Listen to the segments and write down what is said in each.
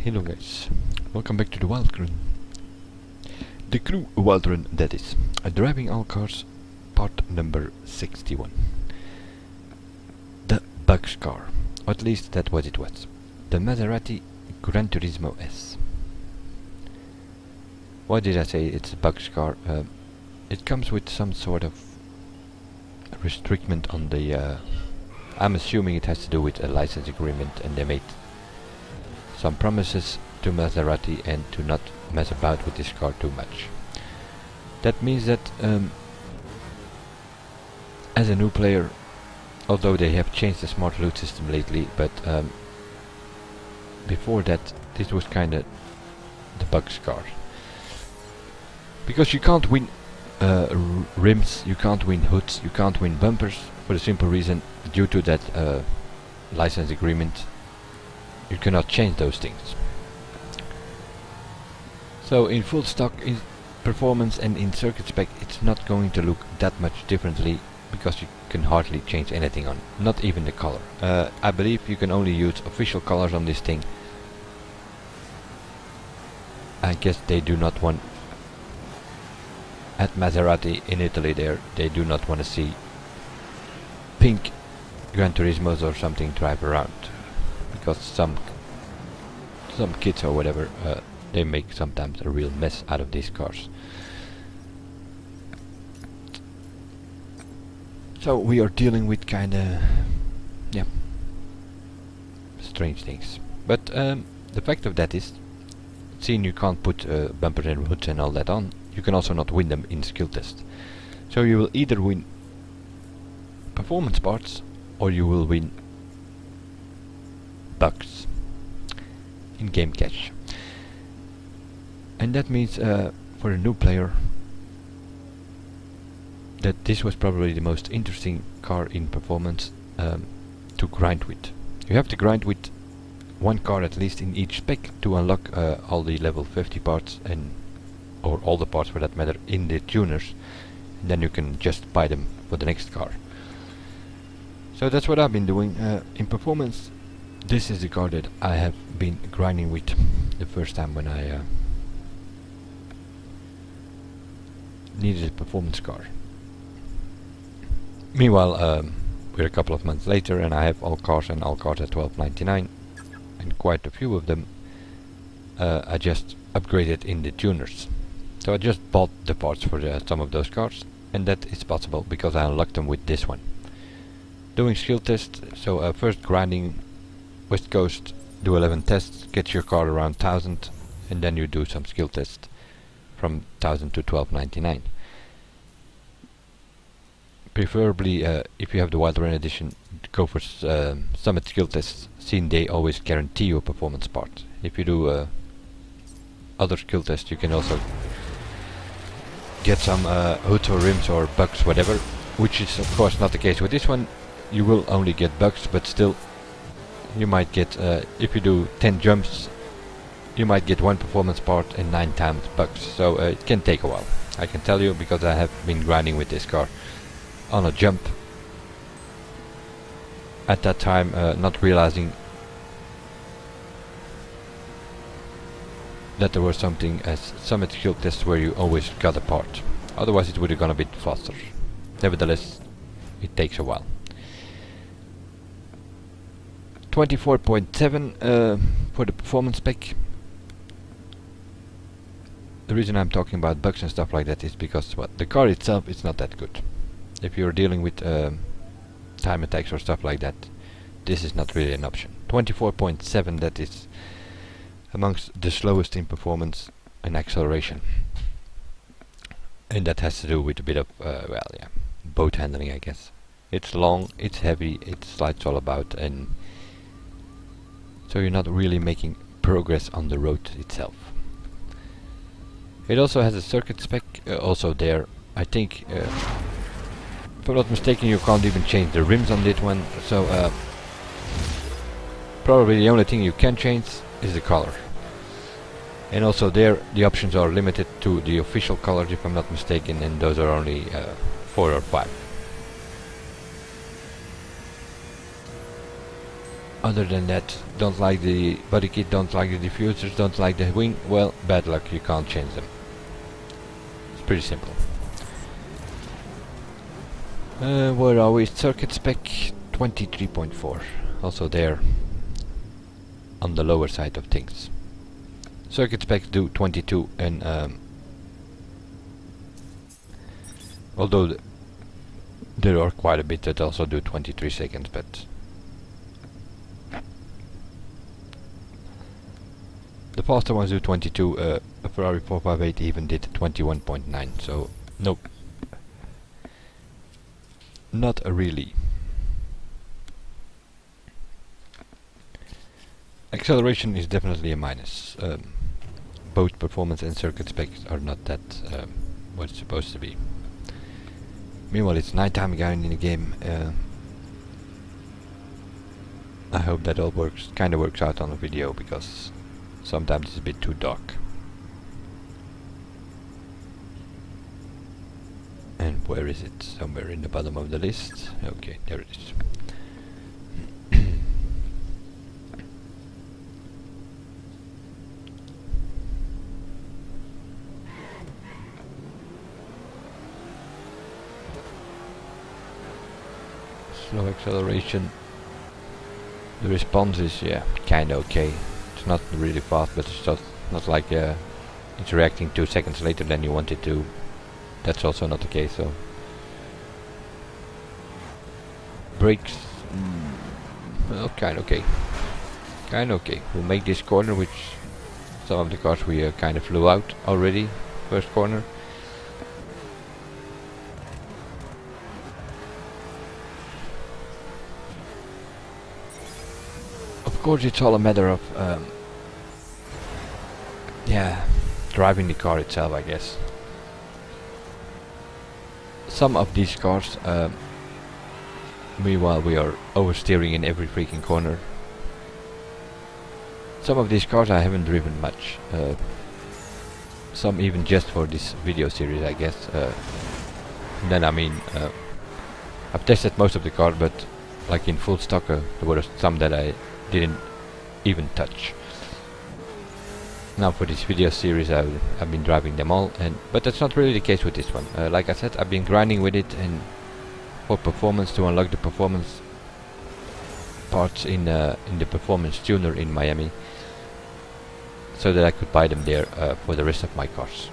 Hello guys, welcome back to the Wild Run. The crew Wild Run, that is. Driving all cars, part number 61. The Bugs car, or at least that what it was. The Maserati Granturismo S. Why did I say it's a Bugs car? It comes with some sort of restriction on the... I'm assuming it has to do with a license agreement, and they made some promises to Maserati and to not mess about with this car too much. That means that as a new player, although they have changed the smart loot system lately, but before that this was kinda the Bugs car. Because you can't win rims, you can't win hoods, you can't win bumpers, for the simple reason, due to that license agreement, you cannot change those things. So in full stock, in performance and in circuit spec, it's not going to look that much differently, because you can hardly change anything on, not even the color. I believe you can only use official colors on this thing. I guess they do not want, at Maserati in Italy there, they do not want to see pink Granturismos or something drive around, because some kids or whatever, they make sometimes a real mess out of these cars. So we are dealing with kinda, yeah, strange things. But the fact of that is, seeing you can't put bumpers and hoods and all that on, you can also not win them in skill test. So you will either win performance parts, or you will win bugs in game cache. And that means for a new player that this was probably the most interesting car in performance to grind with. You have to grind with one car at least in each spec to unlock all the level 50 parts, or all the parts for that matter, in the tuners, and then you can just buy them for the next car. So that's what I've been doing. In performance, this is the car that I have been grinding with the first time when I needed a performance car. Meanwhile, we're a couple of months later and I have all cars at $12.99, and quite a few of them I just upgraded in the tuners. So I just bought the parts for some of those cars, and that is possible because I unlocked them with this one. Doing skill tests, so first grinding West Coast, do 11 tests, get your car around 1000, and then you do some skill tests from 1000 to 12.99. Preferably, if you have the Wild Run edition, go for Summit skill tests, seeing they always guarantee you a performance part. If you do other skill tests, you can also get some hoods or rims or bugs, whatever, which is of course not the case with this one. You will only get bugs, but still you might get, if you do 10 jumps, you might get one performance part and 9 times bugs. So it can take a while, I can tell you, because I have been grinding with this car on a jump at that time, not realizing that there was something as Summit skill tests where you always got a part. Otherwise it would have gone a bit faster. Nevertheless, it takes a while. 24.7 for the performance spec. The reason I'm talking about bugs and stuff like that is because the car itself is not that good. If you're dealing with time attacks or stuff like that, this is not really an option. 24.7, that is amongst the slowest in performance and acceleration. And that has to do with a bit of, well, yeah, boat handling, I guess. It's long, it's heavy, it slides all about, and so you're not really making progress on the road itself. It also has a circuit spec also there. I think, if I'm not mistaken, you can't even change the rims on this one, so probably the only thing you can change is the color. And also there the options are limited to the official colors, if I'm not mistaken, and those are only 4 or 5. Other than that, don't like the body kit, don't like the diffusers, don't like the wing, well, bad luck, you can't change them. It's pretty simple. Where are we? Circuit spec 23.4. Also there, on the lower side of things. Circuit specs do 22, and although there are quite a bit that also do 23 seconds, but the faster ones do 22. A Ferrari 458 even did 21.9, so nope, not really. Acceleration is definitely a minus. Both performance and circuit specs are not that what it's supposed to be. Meanwhile, it's nighttime again in the game. I hope that all kinda works out on the video, because sometimes it's a bit too dark. And where is it? Somewhere in the bottom of the list. Okay, there it is. Slow acceleration. The response is kinda okay. It's not really fast, but it's just not like it's reacting 2 seconds later than you want it to. That's also not the case. So brakes, well, kinda okay. Kinda okay. We'll make this corner, which some of the cars we kinda flew out already. First corner. Of course, it's all a matter of driving the car itself, I guess. Some of these cars, meanwhile, we are oversteering in every freaking corner. Some of these cars I haven't driven much. Some even just for this video series, I guess. Then I mean, I've tested most of the cars, but like in full stock, there were some that I didn't even touch. Now for this video series I've been driving them all, but that's not really the case with this one. Like I said, I've been grinding with it and for performance, to unlock the performance parts in the performance tuner in Miami, so that I could buy them there for the rest of my cars.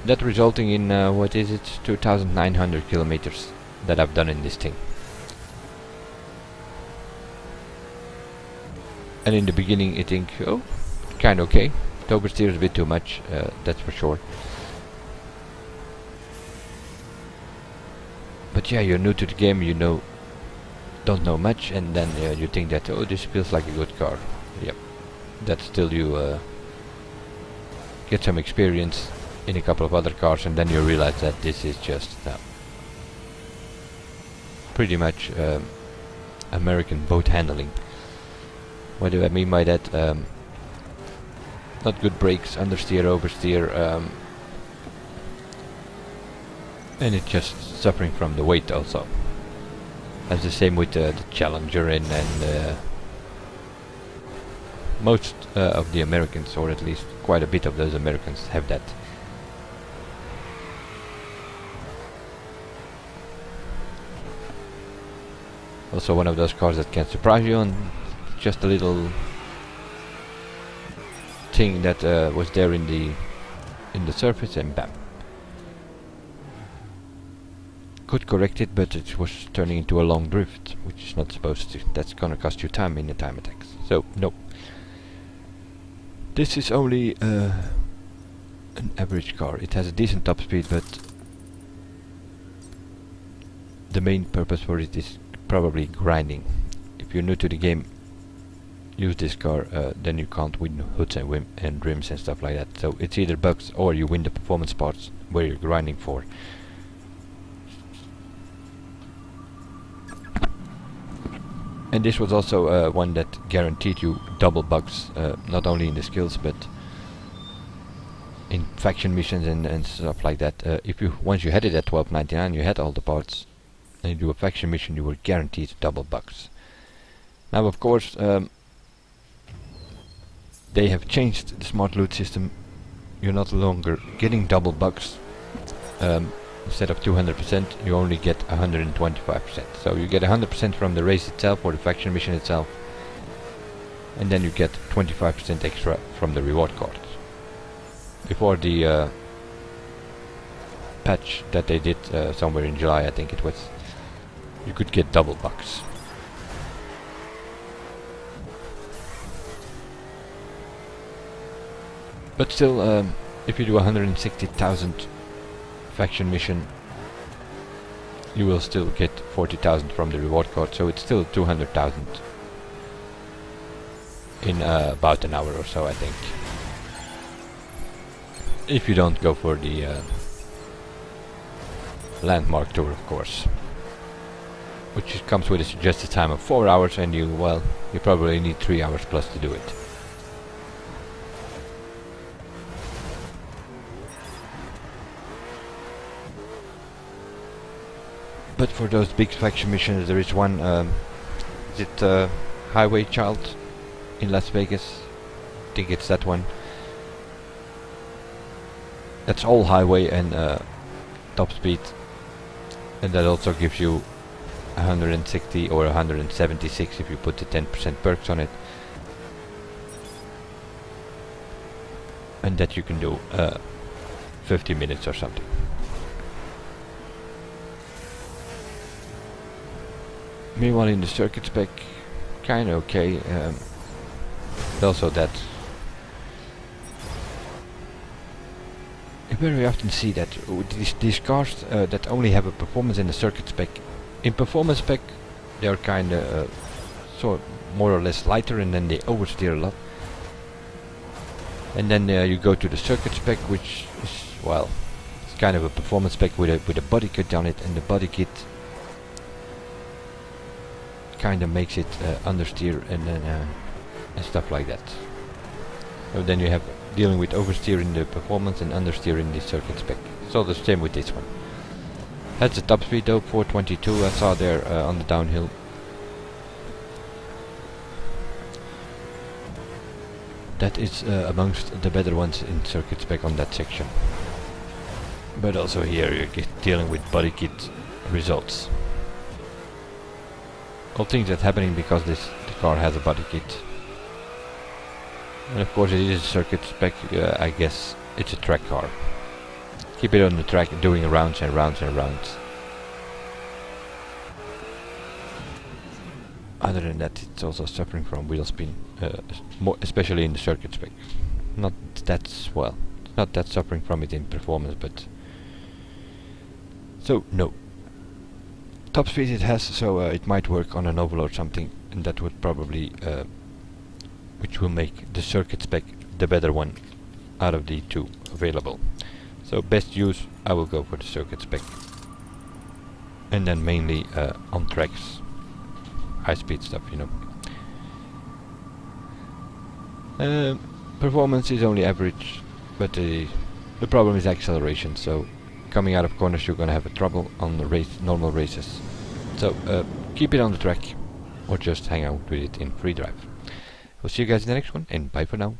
That resulting in 2,900 kilometers that I've done in this thing. And in the beginning I think, oh, kinda okay. The oversteer is a bit too much, that's for sure. But yeah, you're new to the game, don't know much, and then you think that, oh, this feels like a good car. Yep. That's till you get some experience in a couple of other cars, and then you realize that this is just pretty much American boat handling. What do I mean by that? Not good brakes, understeer, oversteer, and it's just suffering from the weight also. That's the same with the Challenger and most of the Americans, or at least quite a bit of those Americans, have that. Also one of those cars that can surprise you on just a little thing that was there in the surface, and bam. Could correct it, but it was turning into a long drift, which is not supposed to. That's gonna cost you time in the time attacks. So no. This is only an average car. It has a decent top speed, but the main purpose for it is probably grinding. If you're new to the game, use this car, then you can't win hoods and rims and stuff like that. So it's either bugs or you win the performance parts where you're grinding for. And this was also one that guaranteed you double bugs, not only in the skills but in faction missions and stuff like that. Once you had it at 12.99, you had all the parts, and you do a faction mission, you were guaranteed double bugs. Now of course they have changed the smart loot system. You're not longer getting double bugs. Instead of 200% you only get 125%. So you get 100% from the race itself or the faction mission itself, and then you get 25% extra from the reward cards. Before the patch that they did somewhere in July, I think it was, you could get double bucks. But still, if you do 160,000 faction mission, you will still get 40,000 from the reward card, so it's still 200,000 in about an hour or so, I think. If you don't go for the landmark tour, of course, which comes with a suggested time of 4 hours, and you probably need 3 hours plus to do it. But for those big faction missions, there is one, is it Highway Child in Las Vegas? I think it's that one. That's all highway and top speed, and that also gives you 160 or 176 if you put the 10% perks on it, and that you can do 50 minutes or something. Meanwhile, in the circuit spec, kinda okay. Also that you very often see that these cars that only have a performance in the circuit spec. In performance spec, they are kinda more or less lighter, and then they oversteer a lot. And then you go to the circuit spec, which is, well, it's kind of a performance spec with a body kit on it, and the body kit kind of makes it understeer and then and stuff like that. So then you have dealing with oversteer in the performance and understeer in the circuit spec. So the same with this one. That's the top speed though, 422 I saw there on the downhill. That is amongst the better ones in circuit spec on that section. But also here you're dealing with body kit results. All things that happening because the car has a body kit. And of course it is a circuit spec, I guess it's a track car. Keep it on the track doing rounds and rounds and rounds. Other than that, it's also suffering from wheel spin, especially in the circuit spec. Not that suffering from it in performance, but so no. Top speed it has, so it might work on an oval or something, and that would probably which will make the circuit spec the better one out of the two available. So best use, I will go for the circuit spec, and then mainly on tracks, high speed stuff, you know. Performance is only average, but the problem is acceleration, so coming out of corners you're gonna have a trouble on the normal races. So keep it on the track or just hang out with it in free drive. We'll see you guys in the next one, and bye for now.